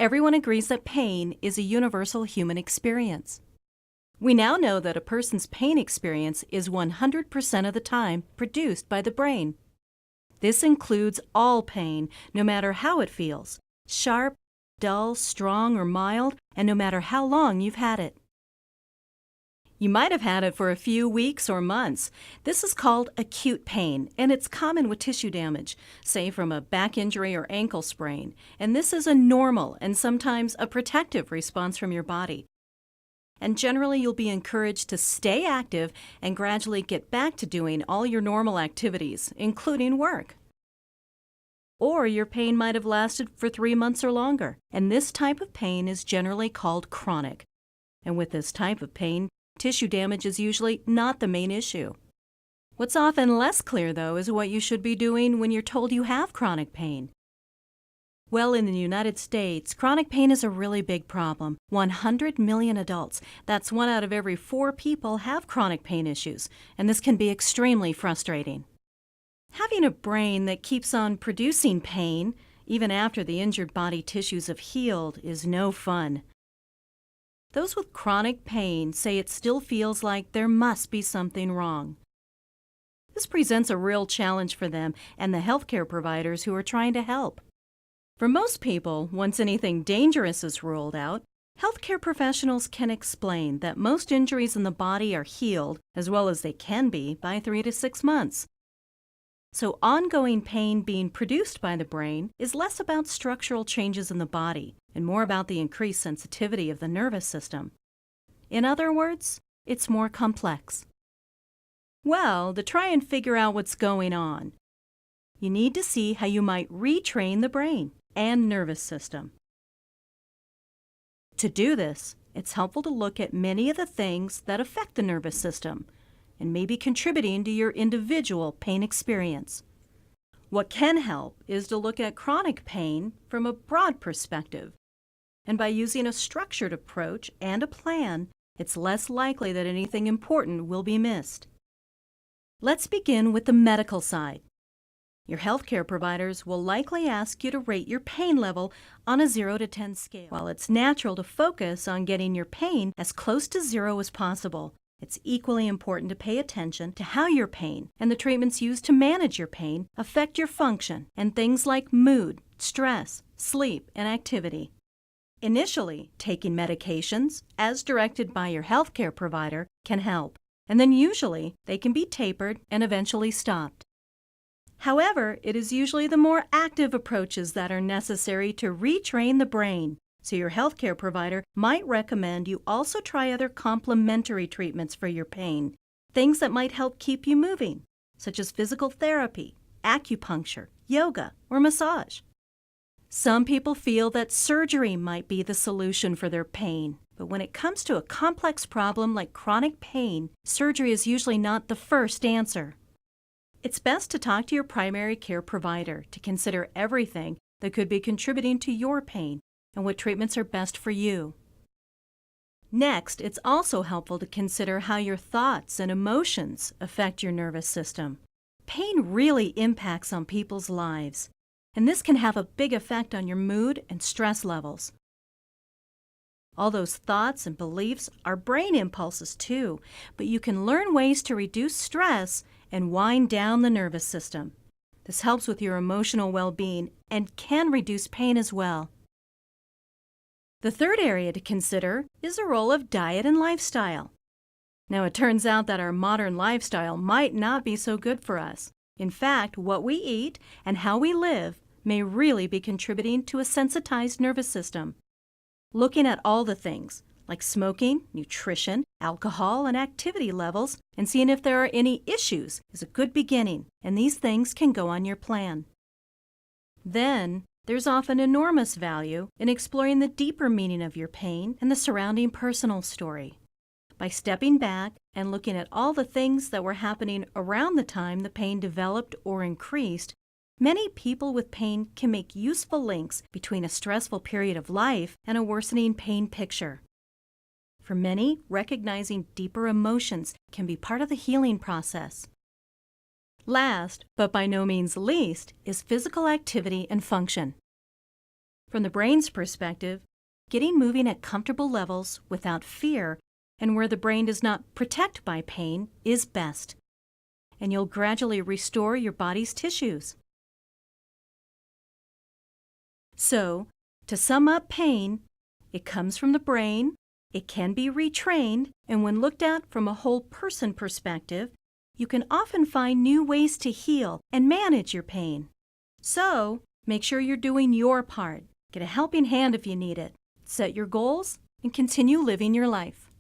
everyone agrees that pain is a universal human experience. We now know that a person's pain experience is 100% of the time produced by the brain. This includes all pain, no matter how it feels, sharp, dull, strong, or mild, and no matter how long you've had it. You might have had it for a few weeks or months. This is called acute pain, and it's common with tissue damage, say from a back injury or ankle sprain. And this is a normal and sometimes a protective response from your body. And generally, you'll be encouraged to stay active and gradually get back to doing all your normal activities, including work. Or your pain might have lasted for 3 months or longer, and this type of pain is generally called chronic. And with this type of pain, tissue damage is usually not the main issue. What's often less clear, though, is what you should be doing when you're told you have chronic pain. Well, in the United States, chronic pain is a really big problem. 100 million adults, that's 1 out of every 4 people, have chronic pain issues, and this can be extremely frustrating. Having a brain that keeps on producing pain, even after the injured body tissues have healed, is no fun. Those with chronic pain say it still feels like there must be something wrong. This presents a real challenge for them and the healthcare providers who are trying to help. For most people, once anything dangerous is ruled out, healthcare professionals can explain that most injuries in the body are healed, as well as they can be, by 3 to 6 months. So ongoing pain being produced by the brain is less about structural changes in the body and more about the increased sensitivity of the nervous system. In other words, it's more complex. Well, to try and figure out what's going on, you need to see how you might retrain the brain and nervous system. To do this, it's helpful to look at many of the things that affect the nervous system and may be contributing to your individual pain experience. What can help is to look at chronic pain from a broad perspective. And by using a structured approach and a plan, it's less likely that anything important will be missed. Let's begin with the medical side. Your healthcare providers will likely ask you to rate your pain level on a 0 to 10 scale. While it's natural to focus on getting your pain as close to 0 as possible, it's equally important to pay attention to how your pain and the treatments used to manage your pain affect your function and things like mood, stress, sleep, and activity. Initially, taking medications, as directed by your healthcare provider, can help, and then usually they can be tapered and eventually stopped. However, it is usually the more active approaches that are necessary to retrain the brain, so your healthcare provider might recommend you also try other complementary treatments for your pain, things that might help keep you moving, such as physical therapy, acupuncture, yoga, or massage. Some people feel that surgery might be the solution for their pain, but when it comes to a complex problem like chronic pain, surgery is usually not the first answer. It's best to talk to your primary care provider to consider everything that could be contributing to your pain and what treatments are best for you. Next, it's also helpful to consider how your thoughts and emotions affect your nervous system. Pain really impacts on people's lives, and this can have a big effect on your mood and stress levels. All those thoughts and beliefs are brain impulses too, but you can learn ways to reduce stress and wind down the nervous system. This helps with your emotional well-being and can reduce pain as well. The third area to consider is the role of diet and lifestyle. Now, it turns out that our modern lifestyle might not be so good for us. In fact, what we eat and how we live may really be contributing to a sensitized nervous system. Looking at all the things, like smoking, nutrition, alcohol, and activity levels, and seeing if there are any issues is a good beginning, and these things can go on your plan. Then, there's often enormous value in exploring the deeper meaning of your pain and the surrounding personal story. By stepping back and looking at all the things that were happening around the time the pain developed or increased, many people with pain can make useful links between a stressful period of life and a worsening pain picture. For many, recognizing deeper emotions can be part of the healing process. Last, but by no means least, is physical activity and function. From the brain's perspective, getting moving at comfortable levels without fear and where the brain does not protect by pain is best, and you'll gradually restore your body's tissues. So, to sum up pain, it comes from the brain, it can be retrained, and when looked at from a whole person perspective, you can often find new ways to heal and manage your pain. So, make sure you're doing your part. Get a helping hand if you need it. Set your goals and continue living your life.